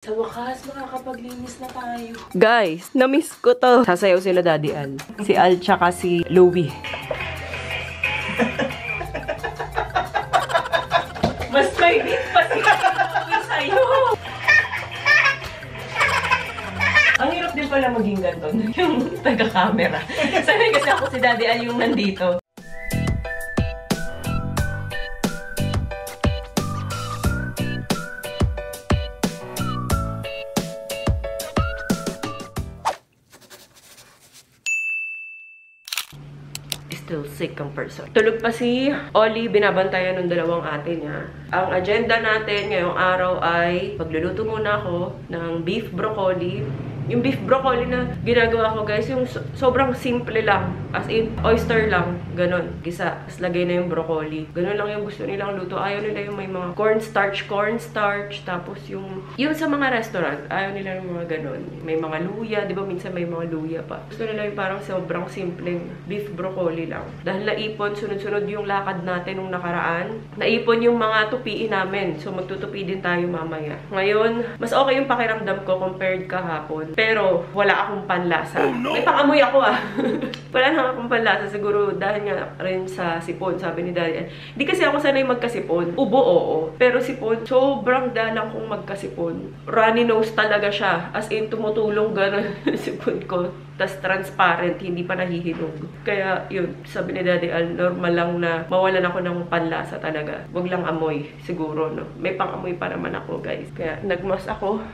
Sa wakas, makakapaglinis na tayo. Guys, na-miss ko to. Sasayaw sila Daddy Al. Si Al tsaka si Louie. Mas may beat pa si Louie sa'yo. Ang hirap din pala maging ganton. Yung taga-camera. Sanay kasi ako si Daddy Al yung nandito. Still sick ang person. Tulog pa si Ollie, binabantayan ng dalawang ate niya. Ang agenda natin ngayong araw ay magluluto muna ako ng beef broccoli. Yung beef broccoli na ginagawa ko guys, yung sobrang simple lang. As in, oyster lang. Ganon. Gisa. Tapos lagay na yung broccoli. Ganon lang yung gusto nilang luto. Ayaw nila yung may mga cornstarch. Tapos yung sa mga restaurant, ayaw nila yung mga ganon. May mga luya. Di ba minsan may mga luya pa. Gusto nila yung parang sobrang simpleng beef broccoli lang. Dahil naipon, sunod-sunod yung lakad natin nung nakaraan. Naipon yung mga tupiin namin. So magtutupi din tayo mamaya. Ngayon, mas okay yung pakiramdam ko compared kahapon. Pero, wala akong panlasa. Oh, no. May pangamoy ako Wala na akong panlasa. Siguro, dahil nga rin sa sipon, sabi ni Daddy. Hindi kasi ako sanay magkasipon. Ubo, oo. Pero sipon, sobrang dalang kong magkasipon. Runny nose talaga siya. As in, tumutulong gano'n sipon ko. Tas transparent, hindi pa nahihinog. Kaya, yun, sabi ni Daddy Al, normal lang na mawalan ako ng panlasa talaga. Wag lang amoy, siguro, no? May pangamoy pa naman ako, guys. Kaya, nagmas ako.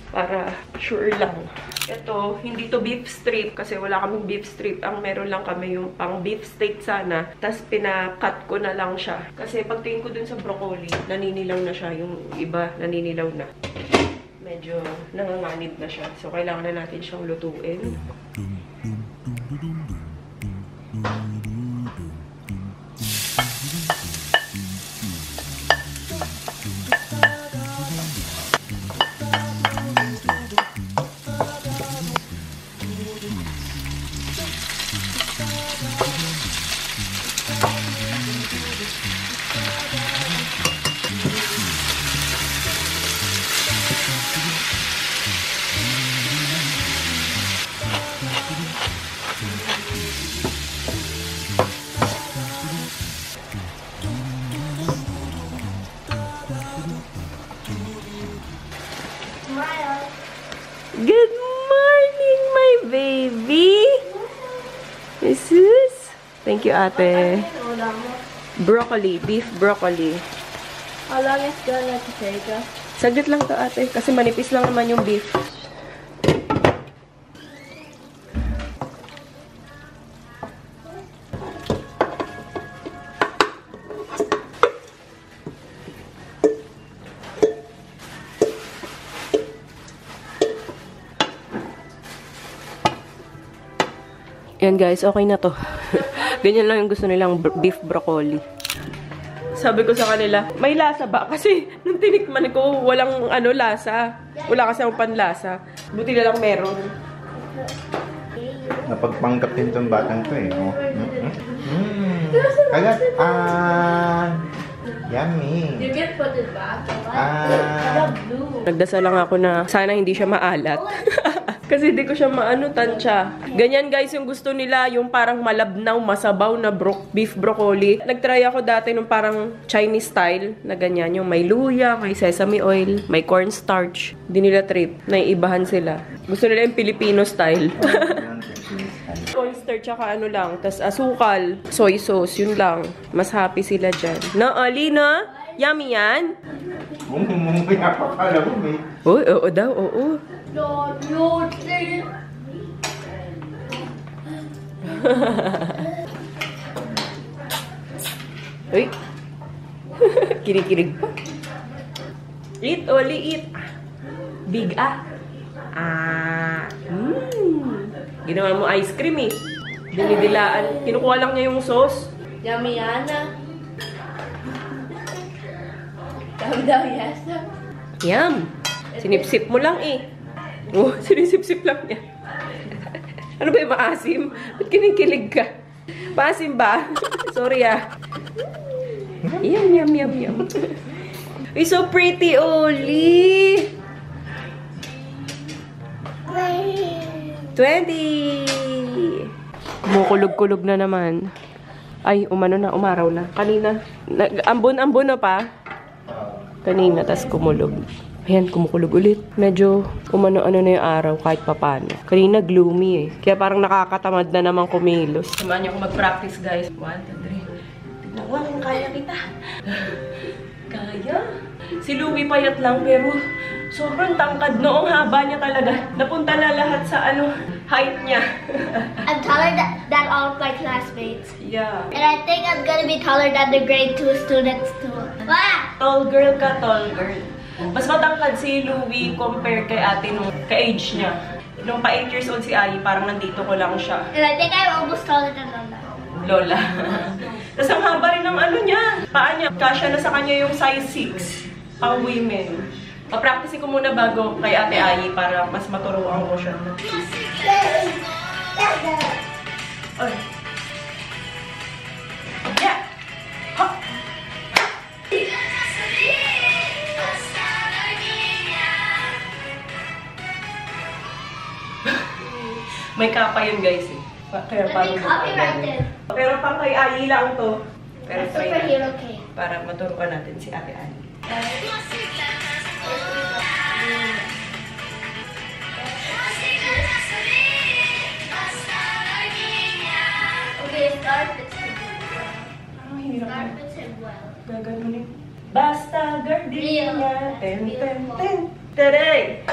Para sure lang. Ito, hindi to beef strip kasi wala kaming beef strip. Ang meron lang kami yung pang beef steak sana. Tapos pinakat ko na lang siya. Kasi pagtingin ko dun sa broccoli, naninilaw na siya. Yung iba, naninilaw na. Medyo nanganganib na siya. So, kailangan na natin siyang lutuin. Good morning, my baby! Jesus! Thank you, ate. Broccoli, beef broccoli. How long is gonna take? Saglit lang to, ate. Kasi manipis lang naman yung beef. Yan guys, okay na to. Ganyan lang yung gusto nilang beef broccoli. Sabi ko sa kanila, may lasa ba? Kasi nung tinikman ko, walang lasa. Wala kasi akong panlasa. Buti na lang meron. Napagpanggap din itong batang to eh. Oh. Kagat. Yummy. You can put it back. Nagdasal lang ako na sana hindi siya maalat. Kasi di ko siya tansya. Ganyan guys yung gusto nila, yung parang malabnaw, masabaw na beef broccoli. Nagtry ako dati nung parang Chinese style na ganyan. Yung may luya, may sesame oil, may cornstarch. Di nila trip. Naiibahan sila. Gusto nila yung Filipino style. Cornstarch tsaka lang. Tas asukal, soy sauce, yun lang. Mas happy sila dyan. No, Oli, no? Yummy yan? Kaya pa pala ko eh. Oo daw, oo. Uy. Kinikilig pa. Eat, Oli, eat. Big Ginawa mo ice cream eh. Dinidilaan. Kinukuha lang niya yung sauce. Yummy yan. Daw, yes. Yum. Sinipsip mo lang eh. Oh, sinisip-sip lang niya. Ano ba yung maasim? Ba't kinikilig ka? Maasim ba? Sorry Yum, yum, yum, yum. It's so pretty, Oli! 20! Kumukulog-kulog na naman. Ay, umaraw na. Kanina, ambon-ambon na pa. Kanina, tas kumulog. Ayan, kumukulog ulit. Medyo umano-ano na yung araw kahit papano. Kanina, gloomy eh. Kaya parang nakakatamad na naman kumilos. Samahan niyo ako mag-practice, guys. 1, 2, 3. Tignan ko kung kaya kita. Kaya? Si Louie payat lang, pero sobrang tangkad. Noong haba niya talaga. Napunta na lahat sa height niya. I'm taller than all of my classmates. Yeah. And I think I'm gonna be taller than the grade 2 students too. Wow! Tall girl ka, tall girl. Mas matangkad si Louie compare kay ate nung ka-age niya. Nung pa 8 years old si Ai, parang nandito ko lang siya. And I think I'm almost taller than Lola. Lola. Tapos ang haba rin ng niya. Paa niya. Kasya na sa kanya yung size 6. Pang women. Pa-practice ko muna bago kay ate Ai para mas maturuan ko siya. Ay. Yeah! Ha! May kapa yun, guys eh. Kaya Let me copyright it. Pero pang kay Ai lang to. Pero try Superhero na. cake. Para maturuan natin si ate Ai. Okay, start with Ang hirap. Start with him well. Gaganunin. Basta gardenia. Real. Ten, ten, ten. Today!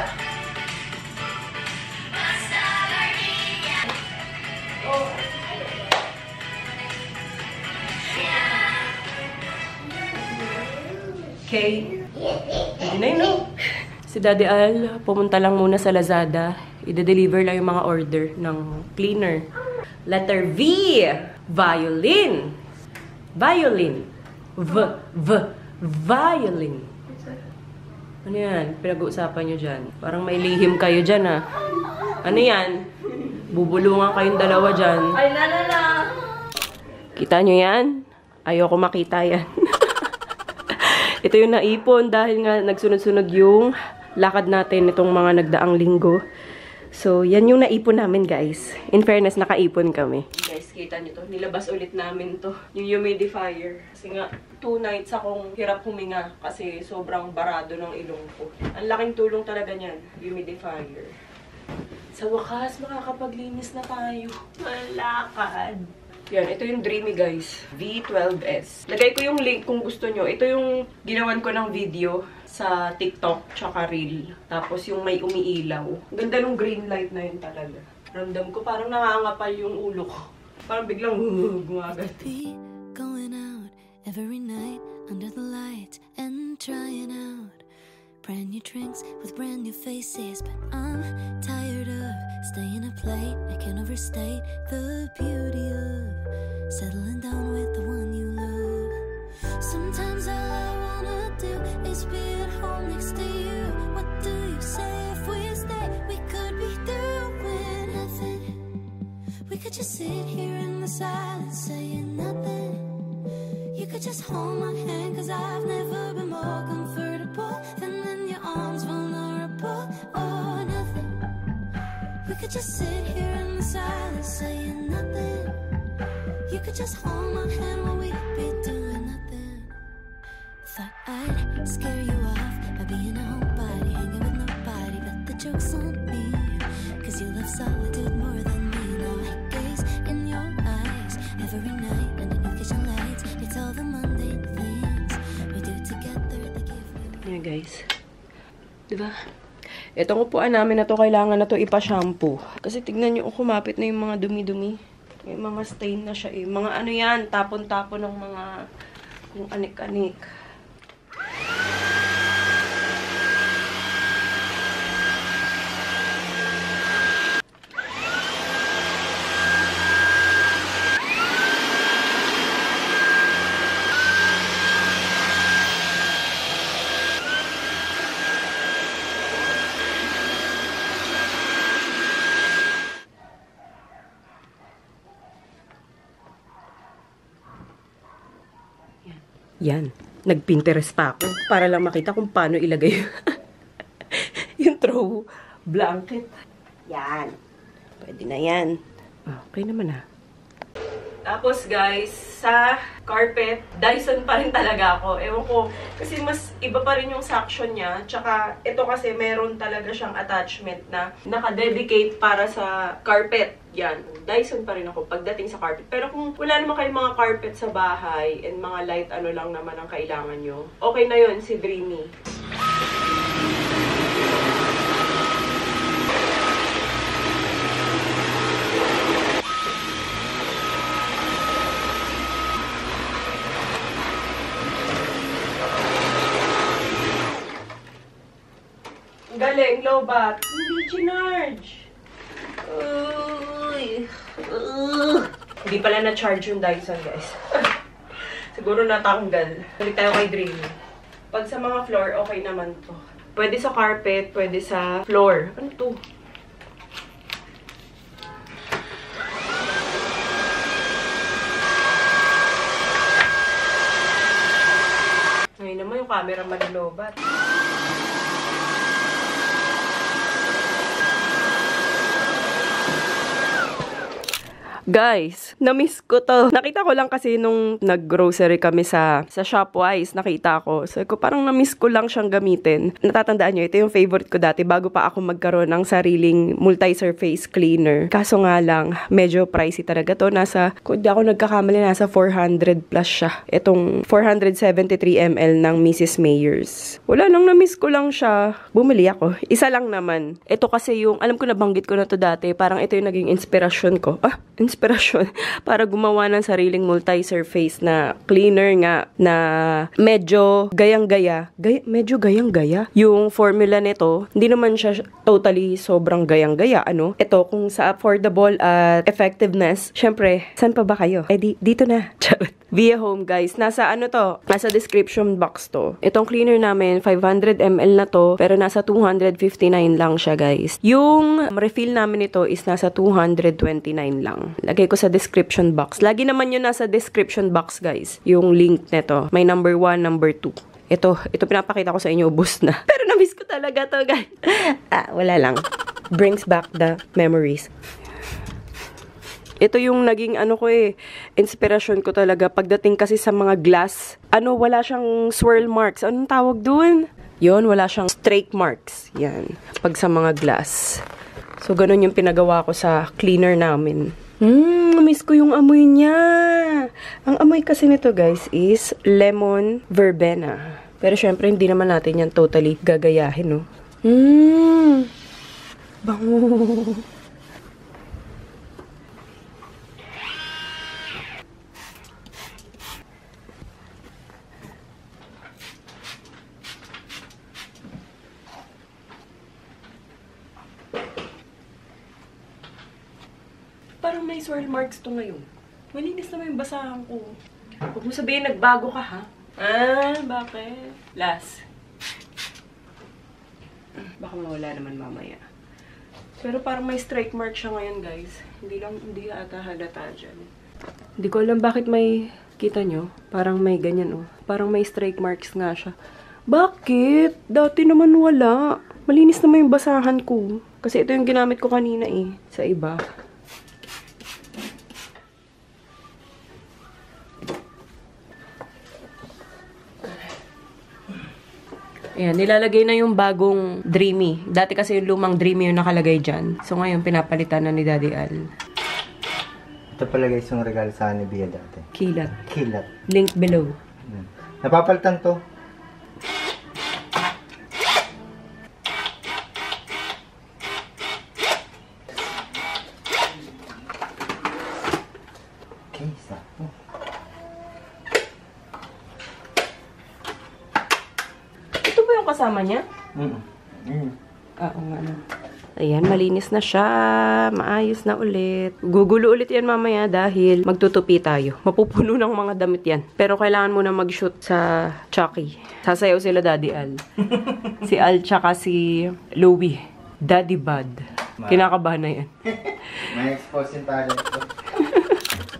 Okay. Pwede na yun, no? Si Daddy Al, pumunta lang muna sa Lazada. I-deliver lang yung mga order ng cleaner. Letter V. Violin. Violin. Violin. Ano yan? Pinag-uusapan nyo dyan. Parang may lihim kayo dyan, ha? Ano yan? Bubulungan kayong dalawa dyan. Ay, na. Kita nyo yan? Ayoko makita yan. Ito yung naipon dahil nga nagsunod-sunod yung lakad natin itong mga nagdaang linggo. So, yan yung naipon namin, guys. In fairness, nakaipon kami. Guys, kita nyo to. Nilabas ulit namin to. Yung humidifier. Kasi nga, 2 nights akong hirap huminga kasi sobrang barado ng ilong ko. Ang laking tulong talaga niyan, humidifier. Sa wakas, makakapaglinis na tayo. Malakad. Yan, ito yung Dreamy, guys. V12S. Lagay ko yung link kung gusto nyo. Ito yung ginawan ko ng video sa TikTok tsaka Reel. Tapos yung may umiilaw. Ganda nung green light na yun talaga. Ramdam ko parang nangangapal yung ulo ko. Parang biglang gumagat. Going out every night under the lights and trying out brand new drinks with brand new faces, but I'm tired of staying up late. I can't overstate the beauty of settling down with the one you love. Sometimes all I wanna do is be at home next to you. What do you say if we stay? We could be doing nothing. We could just sit here in the silence saying nothing. You could just hold my hand, 'cause I've never been more comfortable than in your arms, vulnerable or nothing. We could just sit here in the silence saying nothing. You could just hold my hand while we'd be doing nothing. Thought I'd scare you off by being a homebody, hanging with nobody, but the joke's on me, 'cause you love solitude more than me. Now I gaze in your eyes every night underneath kitchen lights. It's all the mundane things we do together that give me. Yan, guys. Diba? Itong upuan namin na to, kailangan na to ipa-shampoo. Kasi tignan nyo, kumapit na yung mga dumi-dumi. Yung mga stain na siya eh. Mga ano yan, tapon-tapon ng mga kung anik-anik. Yan. Nag-Pinterest pa ako para lang makita kung paano ilagay yung throw blanket. Yan. Pwede na yan. Okay naman ha. Tapos guys, sa carpet, Dyson pa rin talaga ako. Ewan ko, kasi mas iba pa rin yung suction niya. Tsaka, ito kasi meron talaga siyang attachment na naka-dedicate para sa carpet. Yan, Dyson pa rin ako pagdating sa carpet. Pero kung wala naman kayong mga carpet sa bahay and mga light ano lang naman ang kailangan nyo, okay na yun si Dreamy. Galing, lobat. Hindi ginarge. Hindi pala na-charge yung Dyson, guys. Siguro natanggal. Balik tayo kay Dreamy. Pag sa mga floor, okay naman to. Pwede sa carpet, pwede sa floor. Ano to? Ngayon naman yung camera manilobat. Guys, na-miss ko to. Nakita ko lang kasi nung nag-grocery kami sa Shopwise, nakita ko. So, parang na-miss ko lang siyang gamitin. Natatandaan nyo, ito yung favorite ko dati bago pa ako magkaroon ng sariling multi-surface cleaner. Kaso nga lang, medyo pricey talaga to. Kung di ako nagkakamali, nasa 400 plus siya. Itong 473 ml ng Mrs. Mayers. Wala lang, na-miss ko lang siya. Bumili ako. Isa lang naman. Ito kasi yung, alam ko nabanggit ko na to dati, parang ito yung naging inspirasyon ko. Inspirasyon para gumawa ng sariling multi-surface na cleaner nga na medyo gayang-gaya. Medyo gayang-gaya. Yung formula nito, hindi naman siya totally sobrang gayang-gaya. Ito, kung sa affordable at effectiveness, syempre, saan pa ba kayo? Dito na. Charot. Via Home, guys. Nasa nasa description box to. Itong cleaner namin, 500 ml na to, pero nasa 259 lang siya, guys. Yung refill namin ito is nasa 229 lang. Lagay ko sa description box. Lagi naman yun nasa description box, guys. Yung link nito. May number 1, number 2. Ito pinapakita ko sa inyo, ubos na. Pero na-miss ko talaga to, guys. Wala lang. Brings back the memories. Ito yung naging inspirasyon ko talaga pagdating kasi sa mga glass. Wala siyang swirl marks. Anong tawag doon? Yun, wala siyang streak marks. Yan. Pag sa mga glass. So, ganun yung pinagawa ko sa cleaner namin. Miss ko yung amoy niya. Ang amoy kasi nito, guys, is lemon verbena. Pero syempre, hindi naman natin yan totally gagayahin, no? Bango. Parang may swirl marks to ngayon. Malinis naman yung basahan ko. Huwag mo sabihin, nagbago ka, ha? Bakit? Last. Baka mawala naman mamaya. Pero parang may strike mark siya ngayon, guys. Hindi ata halata dyan. Hindi ko alam bakit may, kita nyo? Parang may ganyan, oh. Parang may strike marks nga siya. Bakit? Dati naman wala. Malinis naman yung basahan ko. Kasi ito yung ginamit ko kanina, sa iba. Ayan, nilalagay na yung bagong Dreamy. Dati kasi yung lumang Dreamy yung nakalagay dyan. So ngayon, pinapalitan na ni Daddy Al. Ito pala guys yung regalo sa ni Bia dati. Kilat. Kilat. Link below. Napapalitan to. Okay, sakto. Kasama niya? Oo nga na. Ayan, malinis na siya. Maayos na ulit. Gugulo ulit yan mamaya dahil magtutupi tayo. Mapupuno ng mga damit yan. Pero kailangan muna mag-shoot sa Chucky. Sasayaw sila Daddy Al. Si Al tsaka si Louie. Daddy Bud. Kinakabahan na yan. May expose yung talent ko.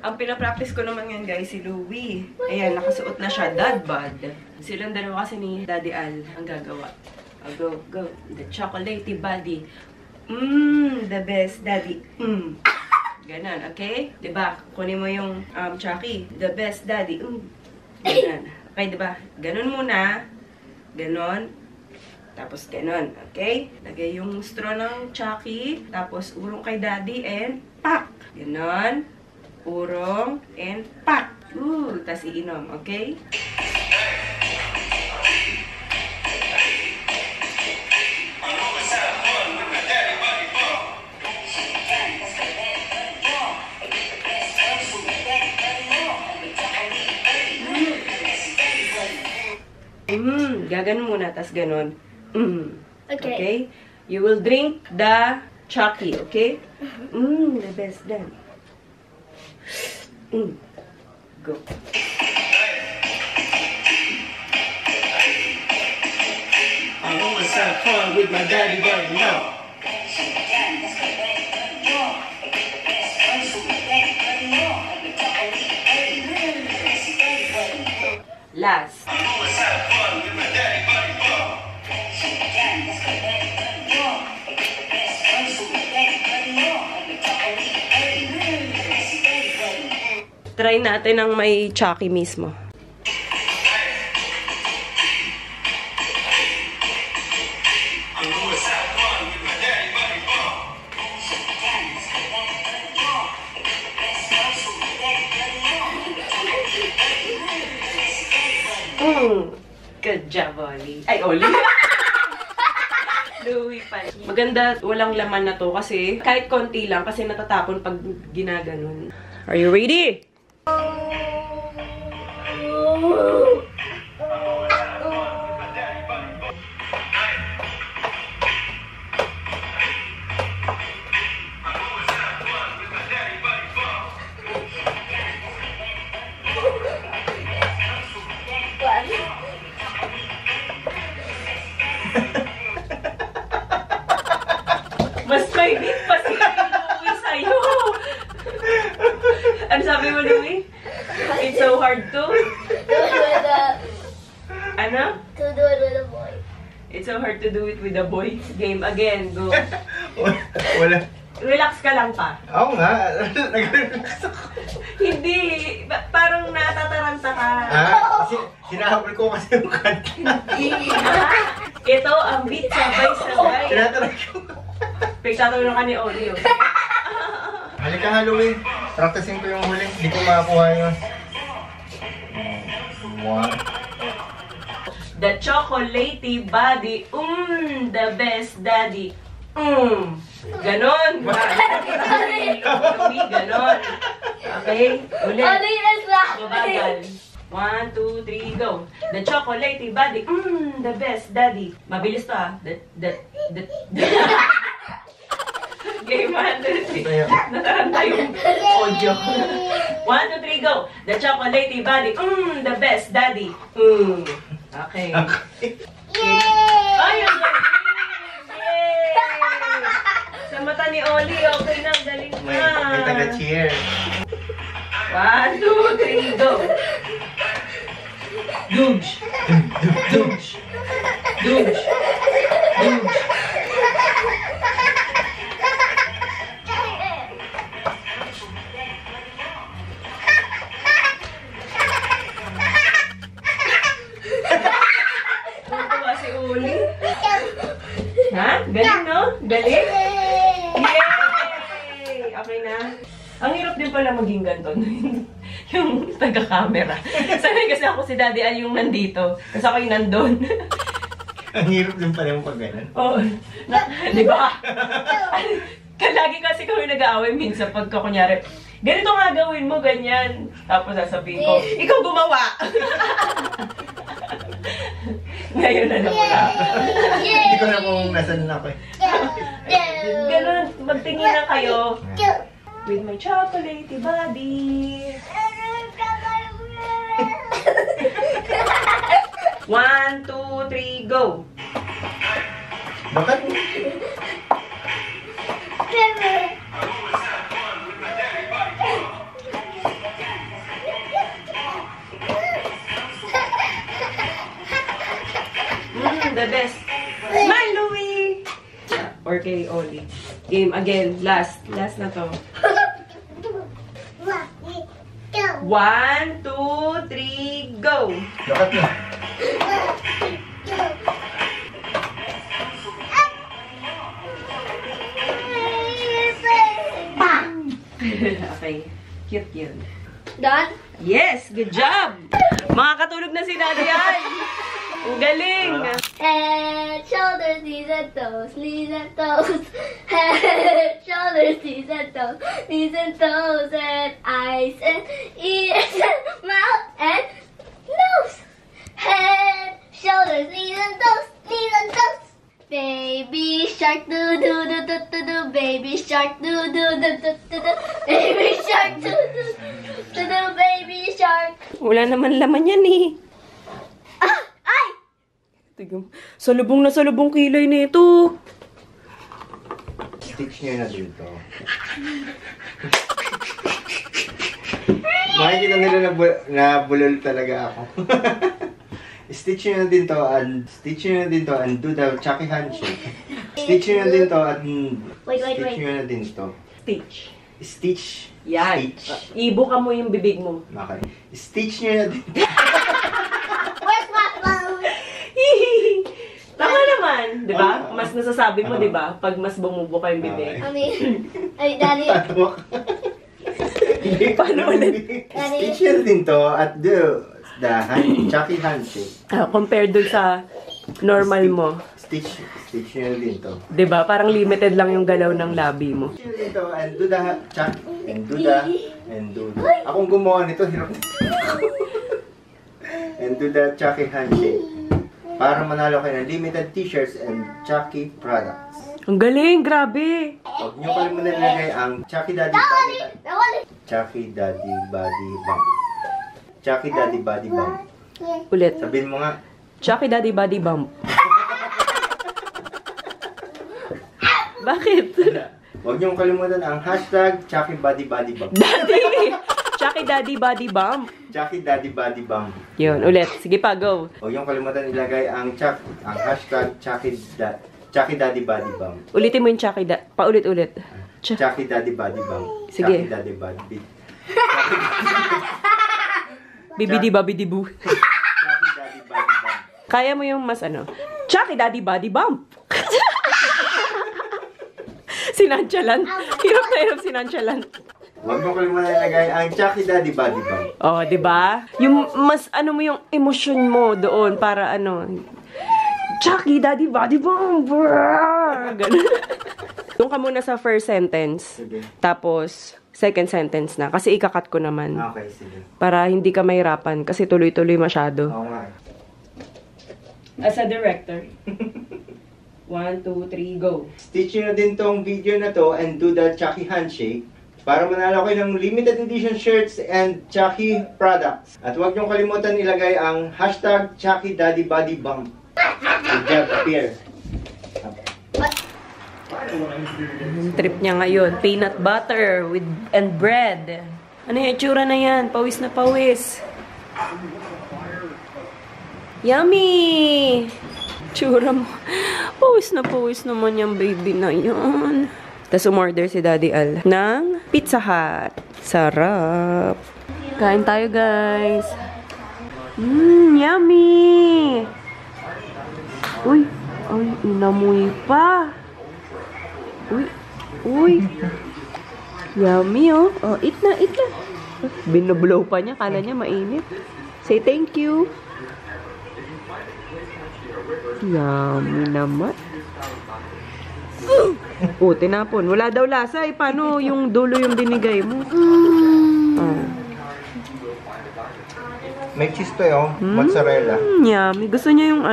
Ang pinapractice ko naman ngayon, guys, si Louie. Ayan, nakasuot na siya. Dad Bud. Silang dalawa kasi ni Daddy Al ang gagawa. Go, go. The chocolatey body. The best daddy. Ganon, okay? Diba? Kunin mo yung Chucky. The best daddy. Ganon. Okay, diba? Ganon muna. Ganon. Tapos ganon, okay? Lagay yung straw ng Chucky. Tapos urong kay daddy and pak! Ganon. Urong and pak! Tapos iinom, okay? Gaganon muna, tas ganon. Okay? You will drink the Chucky, okay? The best then. Go. I always have fun with my daddy now. Last. Try natin ang may Chucky mismo. Good job, Oli. Ay, Oli. Louie pa. Maganda, walang laman na to kasi kahit konti lang kasi natatapon pag ginaganon. Are you ready? Mas may beat pa si Louie sa'yo. Ano sabi mo, Louie? It's so hard to? Ano? To do it with a boy. It's so hard to do it with a boy. Game again. Go. Wala. Relax ka lang pa. Oo nga. Nag-relax ako. Hindi. Parang natataranta ka. Kasi sinahabol ko kasi yung kanta. Ito ang beat sabay-sabay. Tinatarag ko. Pagtatanong ka ni Oli. Halika nga, Louie. Practicing ko yung huli. Hindi ko makakuha yun. The chocolatey body. The best daddy. Ganon. Louie, ganon. Okay? Ulit. Mabagal. 1, 2, 3, go. The chocolatey body. The best daddy. Mabilis to Game 1, 2, 3. Nataranta yung audio. 1, 2, 3, go. The chocolatey body. The best daddy. Okay. Yay! Ay, ang galing! Yay! Sa mata ni Oli, okay na, galing na. May taga-cheer. 1, 2, 3, go. Douche. Douche. Douche. Douche. Tutuwa si Uli. Ha? Galing, no? Galing? Yay! Okay na. Ang hirap din pala maging ganito. Yung taga-camera. Sanay kasi ako si Daddy Al yung nandito. Kasi ako yung nandun. Ang hirap din pala yung pag ganon. Oo. Di ba? Lagi kasi kami nag-aaway minsan pagka kunyari, ganito nga gawin mo, ganyan. Tapos sasabihin ko, ikaw gumawa! Ngayon na naman ako. Hindi ko na kung nasan na ako eh. Ganun, magtingin na kayo. With my chocolatey body. 1, 2, 3, go! Bakit? The best. Smile, Louie! Or kay Oli. Game again. Last. Last na to. 1, 2, 3, go! Lakat na. Okay. Cute yun. Done? Yes! Good job! Makakatulog na si Daddy Al! Ang galing! Head, shoulders, knees and toes, knees and toes. Head, shoulders, knees and toes, and eyes and ears and mouth and nose. Head, shoulders, knees and toes, knees and toes. Baby shark do do do do do do, baby shark do do do do do do, baby shark do do do do, baby shark. Wala naman laman yan eh. Ah! Ay! Tigam. Salubong kilay nito. Stitch nyo na dito. Makikita nila na bulol talaga ako. Stitch nyo na din to and do the Chucky handshake. Stitch nyo na din to and Wait. stitch nyo na din to. Stitch. Stitch. Yan. Stitch. Ibuka mo yung bibig mo. Okay. Stitch nyo na din to. Where's my phone? Tama naman, di ba? Mas nasasabi mo, di ba? Pag mas bumubuka yung bibig. I mean, Daddy. Paano ulit? Stitch nyo na din to at do the Chucky handshake. Compared dun sa normal mo. Stitch nyo na din to. Di ba? Parang limited lang yung galaw ng labi mo. Stitch nyo na din to and do the Chucky and do the akong gumawa nito, hirap na. And do the Chucky handshake. Para manalo kayo ng limited t-shirts and Chucky products. Ang galing! Grabe! Huwag nyo kalimutan nilagay ang Chucky Daddy Body Chucky Daddy Body Bump. Chucky Daddy Body Bump. Ulit. Sabihin mo nga. Chucky Daddy Body Bump. Bakit? Huwag nyo kalimutan ang hashtag Chucky Body Body Bump. Daddy! Chucky Daddy Body Bump. Chucky Daddy Body Bump. Yun, ulit. Sige pa, go. Huwag nyo kalimutan ilagay ang hashtag Chucky Daddy Body Bump. Ulitin mo yung Chucky paulit-ulit. Chucky Daddy Body Bump. Sige. Chucky Daddy Body. Bibidi-babidi-boo. Chucky Daddy Body Bump. Kaya mo yung mas Chucky Daddy Body Bump. Sinantyalan. Hirap na hirap sinantyalan. Huwag mo kalimutan ilagay ang Chucky Daddy Body Bump. Oh, 'di ba? Yung mas mo yung emosyon mo doon para Chucky Daddy Body Bump. Ganun. Doon ka muna sa first sentence. Sige. Tapos second sentence na kasi ikakat ko naman. Okay, sige. Para hindi ka mahirapan kasi tuloy-tuloy masyado. Oo nga. As a director. 1, 2, 3, go. Stitch nyo na din tong video na to and do the Chucky handshake para manalo kayo ng limited edition shirts and Chucky products. At huwag nyo kalimutan ilagay ang hashtag Chucky Daddy Body Bump. Good job, appear. Yung trip niya ngayon, peanut butter and bread. Ano yung itsura na yan? Pawis na pawis. Yummy! Tsura mo. Pawis naman yung baby na yan. Tapos umorder si Daddy Al ng Pizza Hut. Sarap. Kain tayo, guys. Yummy! Uy, inamoy pa. Uy. Yummy, oh. Oh, eat na. Binublow pa niya. Kala niya mainit. Say thank you. Yummy naman. Oh, tinapon. Wala daw lasa. Paano yung dulo yung binigay mo? May cheese to mozzarella. Yummy. Gusto niya yung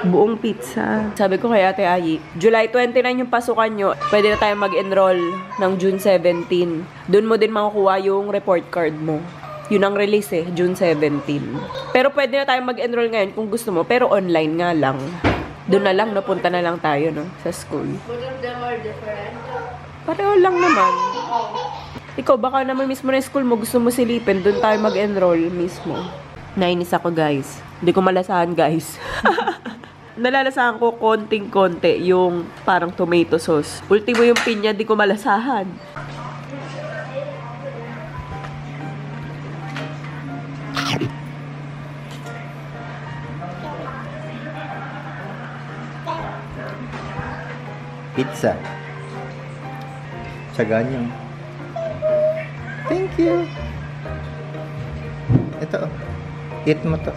buong pizza. Sabi ko kay Ate Ayi, July 29 yung pasukan nyo. Pwede na tayo mag-enroll ng June 17. Doon mo din makukuha yung report card mo. Yun ang release June 17. Pero pwede na tayo mag-enroll ngayon kung gusto mo, pero online nga lang. Doon na lang, punta na lang tayo, sa school. Both of them are different. Pareho lang naman. Ikaw, baka naman mismo na school mo, gusto mo silipin, doon tayo mag-enroll mismo. Nainis ako, guys. Hindi ko malasahan, guys. nalalasahan ko konting-konti yung parang tomato sauce. Ultimo yung pinya, di ko malasahan. Pizza. Sa ganyan. Thank you. Ito. Eat mo to.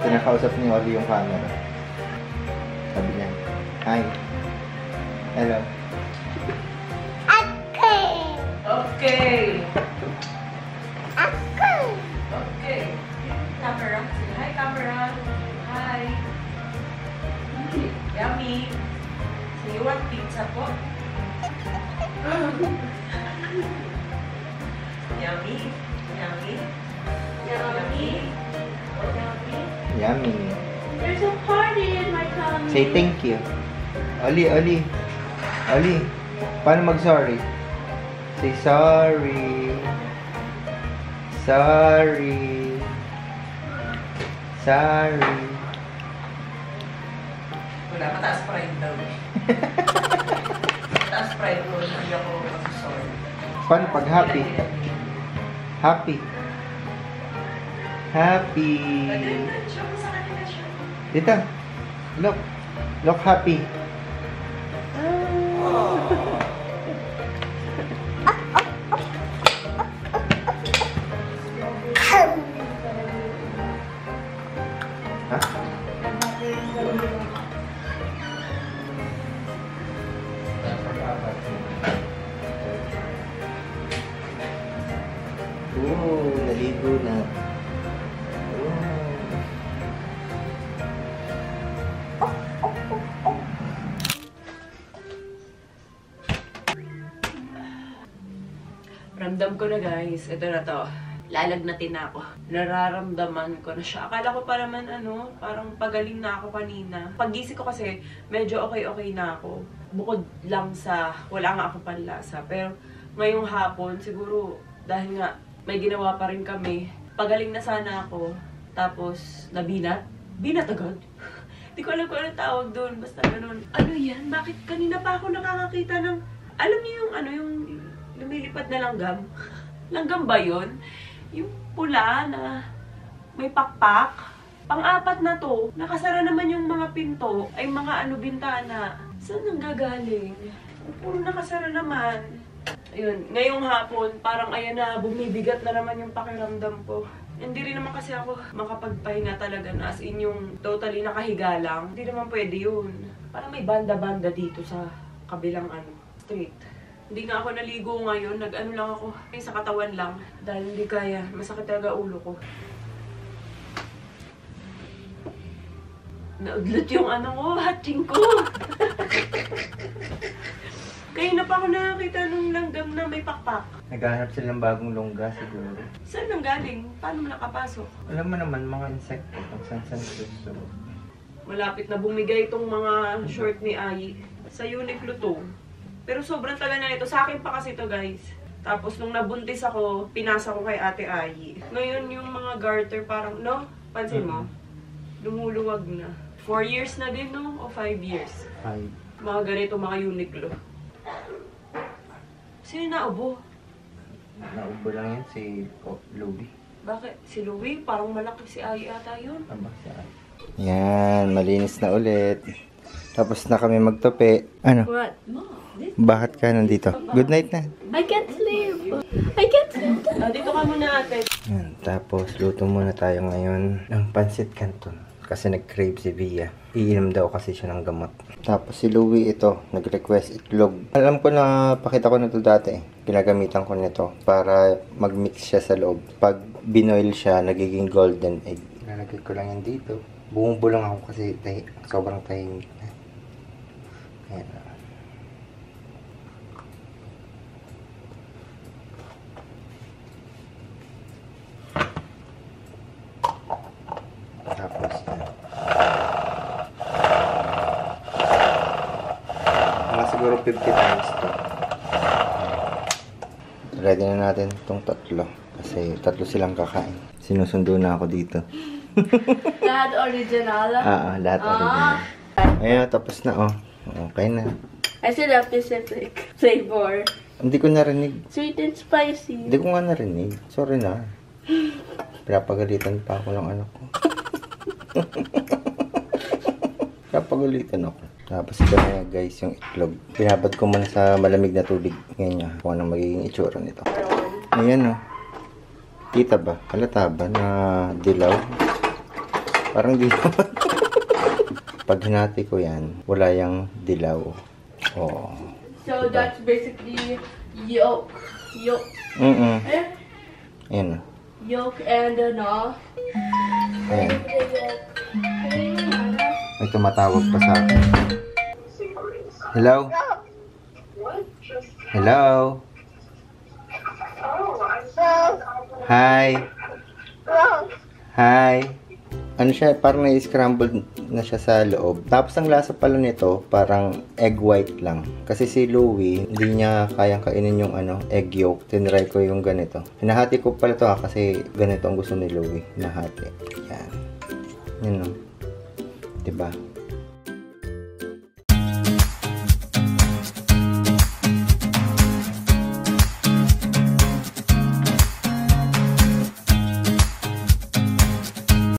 Pinakausap ni Oli yung camera. Sabi niya, hi. Hello. Okay. Okay. Camera. Say hi, camera. Hi. Yummy. So you want pizza po? Yummy. Yummy. Yummy. Yummy. Yummy. There's a party in my tummy. Say thank you. Oli, Oli. Oli. Paano mag-sorry? Say sorry. Sorry. Sorry. Wala, mataas pride daw. Mataas pride ko, hindi ako sorry. Paano pag happy? Happy. Happy. Show mo sa kanila siya. Tita, look. Look happy. Naligo na. Ramdam ko na guys, ito na to. Lalagnatin na ako. Nararamdaman ko na siya. Akala ko pa naman parang pagaling na ako kanina. Paggising ko kasi, medyo okay na ako. Bukod lang sa, wala nga ako panlasa. Pero ngayong hapon, siguro, dahil nga may ginawa pa rin kami, pagaling na sana ako. Tapos, nabinat. Binat agad. Di ko alam kung anong tawag doon. Basta ganun. Ano yan? Bakit kanina pa ako nakakakita ng, alam niyo yung yung lumilipad na langgam? Langgam ba yun? Yung pula na may pakpak. Pang-apat na to, nakasara naman yung mga pinto, ay mga bintana. Saan nanggagaling? Puro nakasara naman. Ayun, ngayong hapon, parang ayan na, bumibigat na naman yung pakiramdam ko. Hindi rin naman kasi ako makapagpahinga talaga na as in yung totally nakahiga lang. Hindi naman pwede yun. Parang may banda-banda dito sa kabilang street. Hindi nga ako naligo ngayon. Nag-ano lang ako. Sa katawan lang. Dahil hindi kaya. Masakit talaga ulo ko. Naudlot yung hatching ko. Kaya na pa ako nakakita nung langgam na may pakpak. Naghahanap silang bagong longga siguro. Saan nang galing? Paano mo nakapasok? Alam mo naman, mga insekto. Kung saan gusto. Malapit na bumigay itong mga short ni Ai. Sa Uniqlo to. Pero sobrang tagal na ito. Sa akin pa kasi ito guys. Tapos nung nabuntis ako, pinasa ko kay Ate Ai. Ngayon yung mga garter parang, pansin mo? Lumuluwag na. 4 years na din, O 5 years? 5. Mga ganito, mga Uniqlo. Sino naubo? Naubo lang yun si Louie. Bakit? Si Louie? Parang malaki si Ai ata yun. Yan, malinis na ulit. Tapos na kami magtupi. Ano? What? Bakit ka nandito? Good night na. I can't sleep. I can't sleep. Dito ka muna ate. Yan, tapos luto muna tayo ngayon ng pancit canton. Kasi nag-crave si Via. Iinom daw kasi siya ng gamot. Tapos si Louie ito, nag-request itlog. Alam ko na, pakita ko na ito dati. Ginagamitan ko nito para mag-mix siya sa loob. Pag binoil siya, nagiging golden egg. Lalagay ko lang yan dito. Bumubo lang ako kasi sobrang tahimik na. Ayan. Tapos siguro 50 times to. Ready na natin itong tatlo. Kasi tatlo silang kakain. Sinusundo na ako dito. Lahat original? Lahat original. Ayan, tapos na oh. Okay na. I still have this flavor. Hindi ko narinig. Sweet and spicy. Hindi ko nga narinig. Sorry na. Pinapagalitan pa ako ng anak ko. Pinapagalitan ako. Tapos ito na guys yung itlog. Pinabad ko muna sa malamig na tubig. Ngayon niya. Kung anong magiging itsura nito. Ayan oh. Kita ba? Halata ba na dilaw? Parang dilaw. Pag hinati ko yan, wala yung dilaw. Oh. So that's basically yolk. Yolk. Ayan oh. Yolk and Ayan. May tumatawag pa sa akin. Hello? Hello? Hi? Hi? Ano siya, parang na-scrambled na siya sa loob. Tapos ang lasa pala nito, parang egg white lang. Kasi si Louie, hindi niya kayang kainin yung egg yolk. Tinry ko yung ganito. Hinahati ko pala to kasi ganito ang gusto ni Louie. Hinahati. Yan. Yun o. Diba?